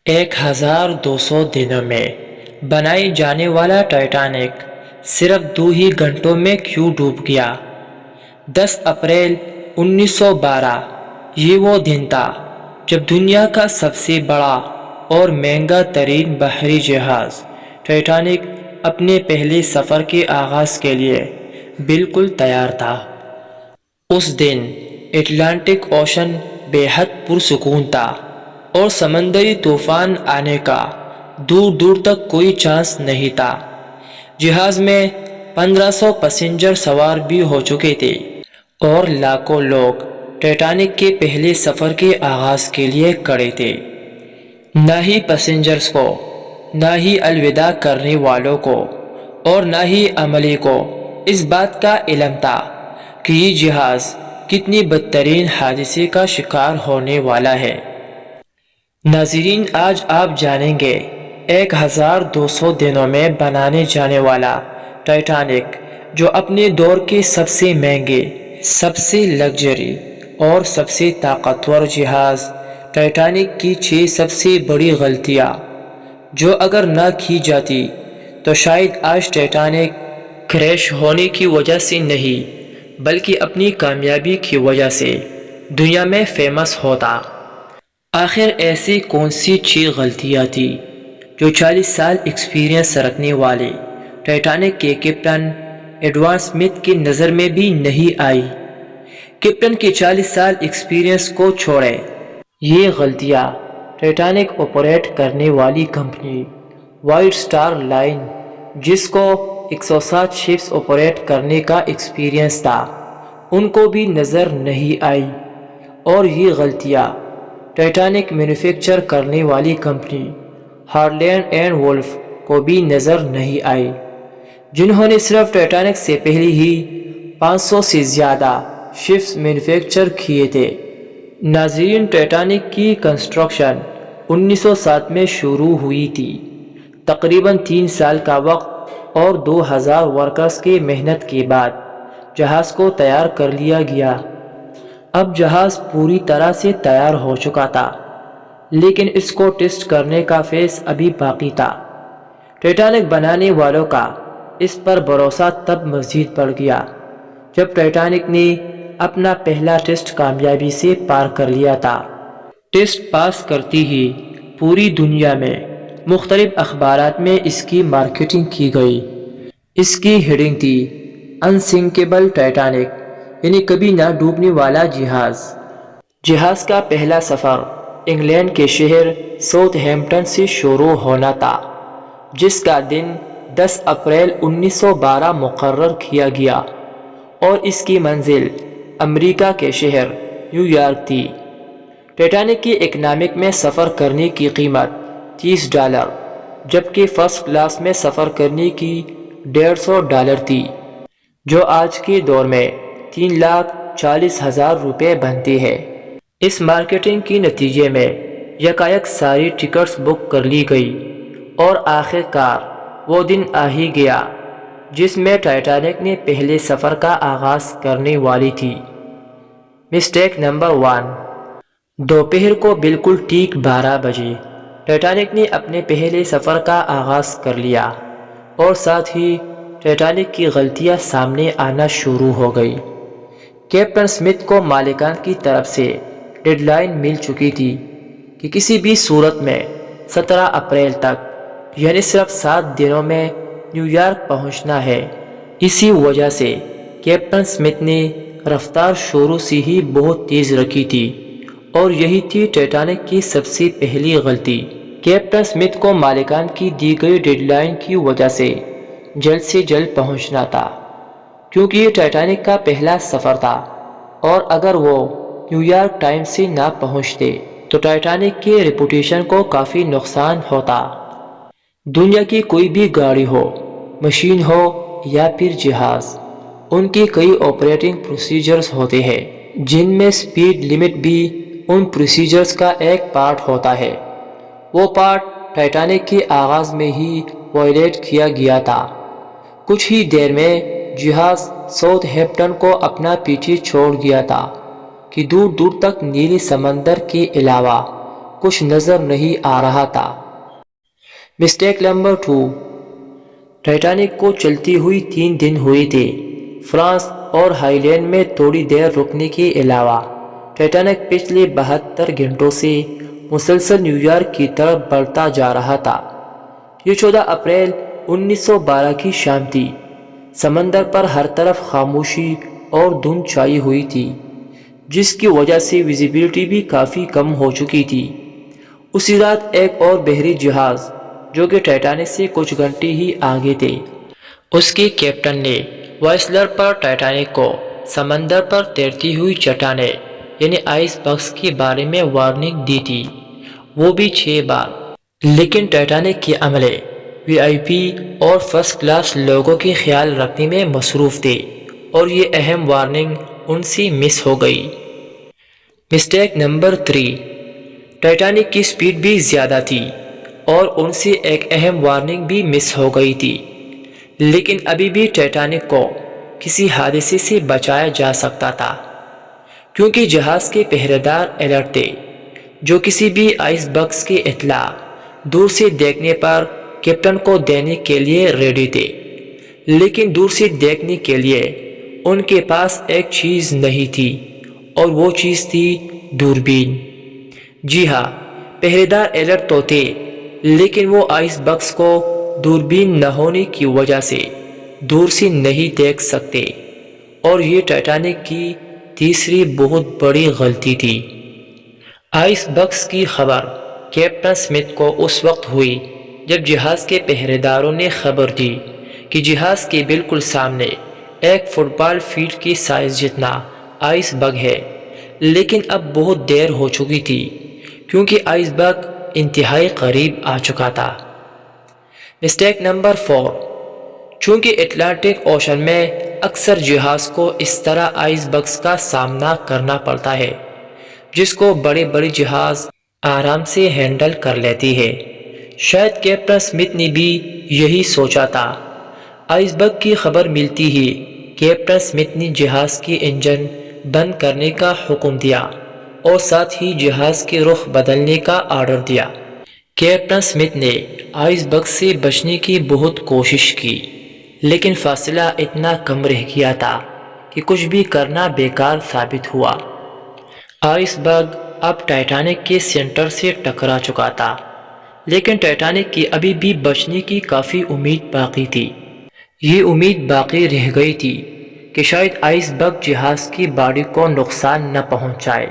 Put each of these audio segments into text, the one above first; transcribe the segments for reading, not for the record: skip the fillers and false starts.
1200 دنوں میں بنائی جانے والا ٹائٹینک صرف 2 ہی گھنٹوں میں کیوں ڈوب گیا؟ 10 اپریل 1912 یہ وہ دن تھا جب دنیا کا سب سے بڑا اور مہنگا ترین بحری جہاز ٹائٹینک اپنے پہلے سفر کے آغاز کے لیے بالکل تیار تھا۔ اس دن اٹلانٹک اوشن بے حد پرسکون تھا اور سمندری طوفان آنے کا دور دور تک کوئی چانس نہیں تھا۔ جہاز میں 1500 پیسنجر سوار بھی ہو چکے تھے اور لاکھوں لوگ ٹائٹینک کے پہلے سفر کے آغاز کے لیے کھڑے تھے۔ نہ ہی پیسنجرز کو، نہ ہی الوداع کرنے والوں کو اور نہ ہی عملے کو اس بات کا علم تھا کہ یہ جہاز کتنی بدترین حادثے کا شکار ہونے والا ہے۔ ناظرین، آج آپ جانیں گے 1200 دنوں میں بنانے جانے والا ٹائٹینک، جو اپنے دور کے سب سے مہنگے، سب سے لگژری اور سب سے طاقتور جہاز ٹائٹینک کی 6 سب سے بڑی غلطیاں جو اگر نہ کی جاتی تو شاید آج ٹائٹینک کریش ہونے کی وجہ سے نہیں بلکہ اپنی کامیابی کی وجہ سے دنیا میں فیمس ہوتا۔ آخر ایسی کون سی 6 غلطیاں تھیں جو 40 سال ایکسپیرینس رکھنے والے ٹائٹینک کے کیپٹن ایڈوارڈ اسمتھ کی نظر میں بھی نہیں آئی؟ کیپٹن کے 40 سال ایکسپیرینس کو چھوڑے، یہ غلطیاں ٹائٹینک آپریٹ کرنے والی کمپنی وائٹ سٹار لائن، جس کو 160 شپس آپریٹ کرنے کا ایکسپیرینس تھا، ان کو بھی نظر نہیں آئی۔ اور یہ غلطیاں ٹائٹینک مینوفیکچر کرنے والی کمپنی ہارلینڈ اینڈ وولف کو بھی نظر نہیں آئی، جنہوں نے صرف ٹائٹینک سے پہلے ہی 500 سے زیادہ شپس مینوفیکچر کیے تھے۔ ناظرین، ٹائٹینک کی کنسٹرکشن 1907 میں شروع ہوئی تھی۔ تقریباً 3 سال کا وقت اور 2000 ورکرز کی محنت کے بعد جہاز کو تیار کر لیا گیا۔ اب جہاز پوری طرح سے تیار ہو چکا تھا، لیکن اس کو ٹیسٹ کرنے کا فیز ابھی باقی تھا۔ ٹائٹینک بنانے والوں کا اس پر بھروسہ تب مزید بڑھ گیا جب ٹائٹینک نے اپنا پہلا ٹیسٹ کامیابی سے پار کر لیا تھا۔ ٹیسٹ پاس کرتی ہی پوری دنیا میں مختلف اخبارات میں اس کی مارکیٹنگ کی گئی۔ اس کی ہیڈنگ تھی انسنکیبل ٹائٹینک، یعنی کبھی نہ ڈوبنے والا جہاز۔ جہاز کا پہلا سفر انگلینڈ کے شہر ساؤتھ ہیمپٹن سے شروع ہونا تھا، جس کا دن 10 اپریل 1912 مقرر کیا گیا، اور اس کی منزل امریکہ کے شہر نیو یارک تھی۔ ٹائٹینک کی اکنامک میں سفر کرنے کی قیمت $30، جبکہ فرسٹ کلاس میں سفر کرنے کی $150 تھی، جو آج کے دور میں $3,40,000 بنتی ہے۔ اس مارکیٹنگ کے نتیجے میں یکایک ساری ٹکٹس بک کر لی گئی، اور آخر کار وہ دن آ ہی گیا جس میں ٹائٹینک نے پہلے سفر کا آغاز کرنے والی تھی۔ مسٹیک نمبر 1، دوپہر کو بالکل ٹھیک 12 بجے ٹائٹینک نے اپنے پہلے سفر کا آغاز کر لیا، اور ساتھ ہی ٹائٹینک کی غلطیاں سامنے آنا شروع ہو گئی۔ کیپٹن اسمتھ کو مالکان کی طرف سے ڈیڈ لائن مل چکی تھی کہ کسی بھی صورت میں 17 اپریل تک، یعنی صرف 7 دنوں میں نیو یارک پہنچنا ہے۔ اسی وجہ سے کیپٹن اسمتھ نے رفتار شروع سے ہی بہت تیز رکھی تھی، اور یہی تھی ٹائٹینک کی سب سے پہلی غلطی۔ کیپٹن اسمتھ کو مالکان کی دی گئی ڈیڈ لائن کی وجہ سے جلد سے جلد پہنچنا تھا، کیونکہ یہ ٹائٹینک کا پہلا سفر تھا، اور اگر وہ نیو یارک ٹائم سے نہ پہنچتے تو ٹائٹینک کی ریپوٹیشن کو کافی نقصان ہوتا۔ دنیا کی کوئی بھی گاڑی ہو، مشین ہو یا پھر جہاز، ان کی کئی آپریٹنگ پروسیجرز ہوتے ہیں، جن میں سپیڈ لمٹ بھی ان پروسیجرز کا ایک پارٹ ہوتا ہے۔ وہ پارٹ ٹائٹینک کے آغاز میں ہی وائلیٹ کیا گیا تھا۔ کچھ ہی دیر میں جہاز ساؤتھ ہیمپٹن کو اپنا پیچھے چھوڑ گیا تھا کہ دور دور تک نیلے سمندر کے علاوہ کچھ نظر نہیں آ رہا تھا۔ مسٹیک نمبر 2، ٹائٹینک کو چلتی ہوئی 3 دن ہوئے تھے۔ فرانس اور ہائی لینڈ میں تھوڑی دیر رکنے کے علاوہ ٹائٹینک پچھلے 72 گھنٹوں سے مسلسل نیو یارک کی طرف بڑھتا جا رہا تھا۔ یہ 14 اپریل 1912 کی شام تھی۔ سمندر پر ہر طرف خاموشی اور دھند چھائی ہوئی تھی، جس کی وجہ سے ویزیبلٹی بھی کافی کم ہو چکی تھی۔ اسی رات ایک اور بحری جہاز جو کہ ٹائٹینک سے کچھ گھنٹے ہی آگے تھے، اس کے کیپٹن نے وائسلر پر ٹائٹینک کو سمندر پر تیرتی ہوئی چٹانیں یعنی آئس برگز کے بارے میں وارننگ دی تھی، وہ بھی 6 بار۔ لیکن ٹائٹینک کے عملے وی آئی پی اور فرسٹ کلاس لوگوں کے خیال رکھنے میں مصروف تھے اور یہ اہم وارننگ ان سے مس ہو گئی۔ مسٹیک نمبر 3، ٹائٹینک کی سپیڈ بھی زیادہ تھی اور ان سے ایک اہم وارننگ بھی مس ہو گئی تھی۔ لیکن ابھی بھی ٹائٹینک کو کسی حادثے سے بچایا جا سکتا تھا، کیونکہ جہاز کے پہرے دار الرٹ تھے، جو کسی بھی آئس برگز کی اطلاع دور سے دیکھنے پر کیپٹن کو دینے کے لیے ریڈی تھے۔ لیکن دور سے دیکھنے کے لیے ان کے پاس ایک چیز نہیں تھی، اور وہ چیز تھی دوربین۔ جی ہاں، پہرے دار الرٹ تو تھے، لیکن وہ آئس برگز کو دوربین نہ ہونے کی وجہ سے دور سے نہیں دیکھ سکتے، اور یہ ٹائٹینک کی تیسری بہت بڑی غلطی تھی۔ آئس برگز کی خبر کیپٹن سمتھ کو اس وقت ہوئی جب جہاز کے پہرے داروں نے خبر دی کہ جہاز کے بالکل سامنے ایک فٹ بال فیلڈ کی سائز جتنا آئس برگ ہے۔ لیکن اب بہت دیر ہو چکی تھی، کیونکہ آئس برگ انتہائی قریب آ چکا تھا۔ مسٹیک نمبر 4، چونکہ اٹلانٹک اوشن میں اکثر جہاز کو اس طرح آئس برگز کا سامنا کرنا پڑتا ہے، جس کو بڑے بڑے جہاز آرام سے ہینڈل کر لیتی ہے۔ شاید کیپٹن سمتھ نے بھی یہی سوچا تھا۔ آئس برگ کی خبر ملتی ہی کیپٹن سمتھ نے جہاز کے انجن بند کرنے کا حکم دیا اور ساتھ ہی جہاز کے رخ بدلنے کا آرڈر دیا۔ کیپٹن سمتھ نے آئس برگ سے بچنے کی بہت کوشش کی، لیکن فاصلہ اتنا کم رہ گیا تھا کہ کچھ بھی کرنا بیکار ثابت ہوا۔ آئس برگ اب ٹائٹینک کے سینٹر سے ٹکرا چکا تھا، لیکن ٹائٹینک کی ابھی بھی بچنے کی کافی امید باقی تھی۔ یہ امید باقی رہ گئی تھی کہ شاید آئس برگ جہاز کی باڈی کو نقصان نہ پہنچائے،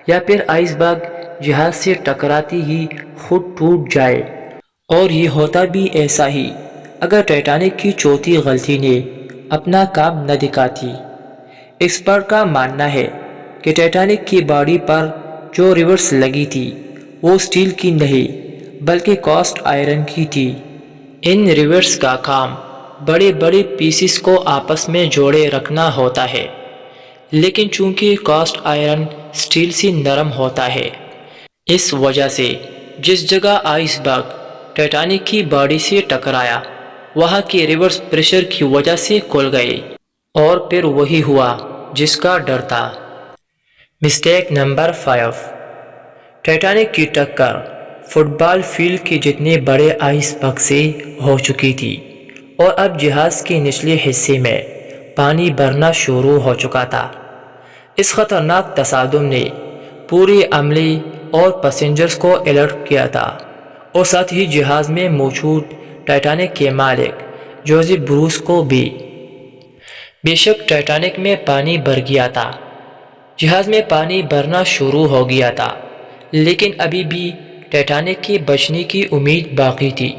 یا پھر آئس برگ جہاز سے ٹکراتی ہی خود ٹوٹ جائے۔ اور یہ ہوتا بھی ایسا ہی اگر ٹائٹینک کی چوتھی غلطی نے اپنا کام نہ دکھاتی۔ ایکسپرٹ کا ماننا ہے کہ ٹائٹینک کی باڈی پر جو ریورس لگی تھی وہ سٹیل کی نہیں بلکہ کاسٹ آئرن کی تھی۔ ان ریورس کا کام بڑے بڑے پیسز کو آپس میں جوڑے رکھنا ہوتا ہے، لیکن چونکہ کاسٹ آئرن سٹیل سے نرم ہوتا ہے، اس وجہ سے جس جگہ آئس برگ ٹائٹینک کی باڈی سے ٹکرایا وہاں کے ریورس پریشر کی وجہ سے کھل گئے، اور پھر وہی ہوا جس کا ڈر تھا۔ مسٹیک نمبر 5، ٹائٹینک کی ٹکر فٹ بال فیلڈ کے جتنے بڑے آئس برگ سے ہو چکی تھی، اور اب جہاز کے نچلے حصے میں پانی بھرنا شروع ہو چکا تھا۔ اس خطرناک تصادم نے پورے عملے اور پیسنجرز کو الرٹ کیا تھا، اور ساتھ ہی جہاز میں موجود ٹائٹینک کے مالک جوزف بروس کو بھی۔ بے شک ٹائٹینک میں پانی بھر گیا تھا، جہاز میں پانی بھرنا شروع ہو گیا تھا، لیکن ابھی بھی ٹائٹینک کے بچنے کی امید باقی تھی،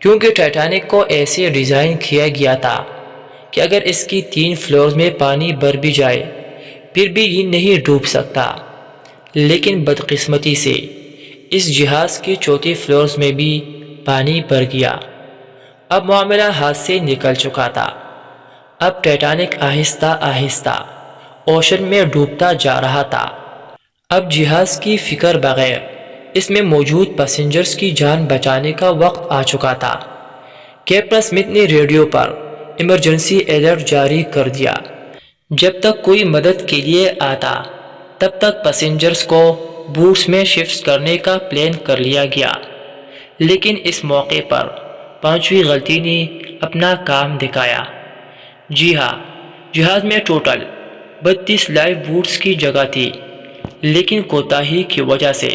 کیونکہ ٹائٹینک کو ایسے ڈیزائن کیا گیا تھا کہ اگر اس کی 3 فلورز میں پانی بھر بھی جائے پھر بھی یہ نہیں ڈوب سکتا۔ لیکن بدقسمتی سے اس جہاز کے چوتھے فلورز میں بھی پانی بھر گیا۔ اب معاملہ ہاتھ سے نکل چکا تھا۔ اب ٹائٹینک آہستہ آہستہ اوشن میں ڈوبتا جا رہا تھا۔ اب جہاز کی فکر بغیر اس میں موجود پیسنجرز کی جان بچانے کا وقت آ چکا تھا۔ کیپٹن سمتھ نے ریڈیو پر ایمرجنسی الرٹ جاری کر دیا۔ جب تک کوئی مدد کے لیے آتا تب تک پیسنجرز کو بوٹس میں شفٹ کرنے کا پلان کر لیا گیا، لیکن اس موقع پر پانچویں غلطی نے اپنا کام دکھایا۔ جی ہاں، جہاز میں ٹوٹل 32 لائف بوٹس کی جگہ تھی، لیکن کوتاہی کی وجہ سے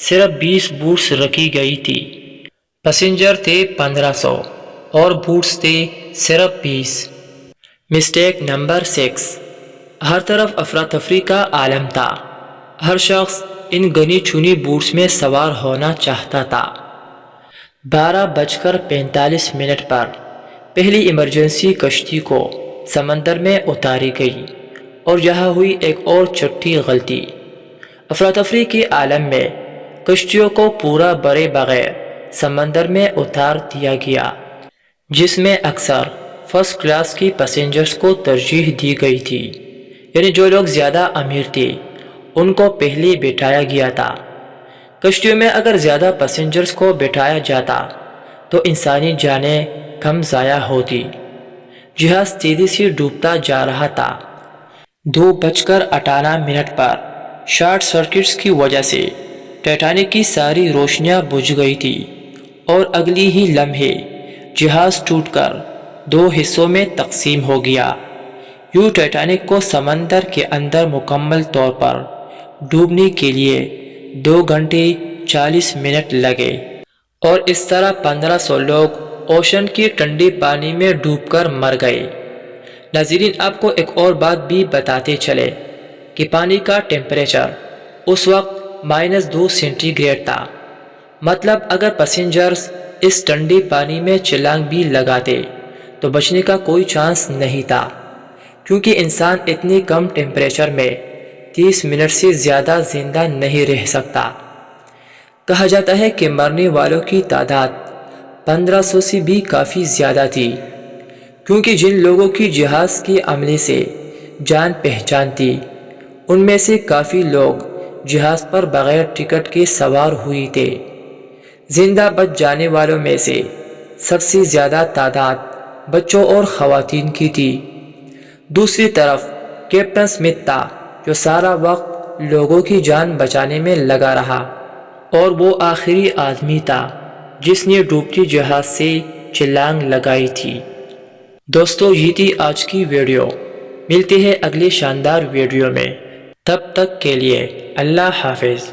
صرف 20 بوٹس رکھی گئی تھی۔ پیسنجر تھے 1500 اور بوٹس تھے صرف 20۔ مسٹیک نمبر 6، ہر طرف افراتفری کا عالم تھا۔ ہر شخص ان گنی چنی بوٹس میں سوار ہونا چاہتا تھا۔ 12:45 پر پہلی ایمرجنسی کشتی کو سمندر میں اتاری گئی، اور یہاں ہوئی ایک اور چھٹی غلطی۔ افراتفری کے عالم میں کشتیوں کو پورا برے بغیر سمندر میں اتار دیا گیا، جس میں اکثر فرسٹ کلاس کی پیسنجرز کو ترجیح دی گئی تھی، یعنی جو لوگ زیادہ امیر تھے ان کو پہلے بٹھایا گیا تھا۔ کشتیوں میں اگر زیادہ پیسنجرز کو بٹھایا جاتا تو انسانی جانیں کم ضائع ہوتی۔ جہاز تیزی سے ڈوبتا جا رہا تھا۔ 2:58 پر شارٹ سرکٹس کی وجہ سے ٹائٹینک کی ساری روشنیاں بجھ گئی تھی، اور اگلی ہی لمحے جہاز ٹوٹ کر 2 حصوں میں تقسیم ہو گیا۔ یوں ٹائٹینک کو سمندر کے اندر مکمل طور پر ڈوبنے کے لیے 2 گھنٹے 40 منٹ لگے، اور اس طرح 1500 لوگ اوشن کی ٹھنڈے پانی میں ڈوب کر مر گئے۔ ناظرین، آپ کو ایک اور بات بھی بتاتے چلے کہ پانی کا ٹیمپریچر اس وقت -2 سینٹی گریڈ تھا۔ مطلب اگر پیسنجرز اس ٹھنڈے پانی میں چھلانگ بھی لگاتے تو بچنے کا کوئی چانس نہیں تھا، کیونکہ انسان اتنے کم ٹیمپریچر میں 30 منٹ سے زیادہ زندہ نہیں رہ سکتا۔ کہا جاتا ہے کہ مرنے والوں کی تعداد 1500 سے بھی کافی زیادہ تھی، کیونکہ جن لوگوں کی جہاز کے عملے سے جان پہچان تھی ان میں سے کافی لوگ جہاز پر بغیر ٹکٹ کے سوار ہوئے تھے۔ زندہ بچ جانے والوں میں سے سب سے زیادہ تعداد بچوں اور خواتین کی تھی۔ دوسری طرف کیپٹن سمتھ تھا جو سارا وقت لوگوں کی جان بچانے میں لگا رہا، اور وہ آخری آدمی تھا جس نے ڈوبتی جہاز سے چھلانگ لگائی تھی۔ دوستو، یہ تھی آج کی ویڈیو۔ ملتے ہیں اگلے شاندار ویڈیو میں، تب تک کے لیے اللہ حافظ۔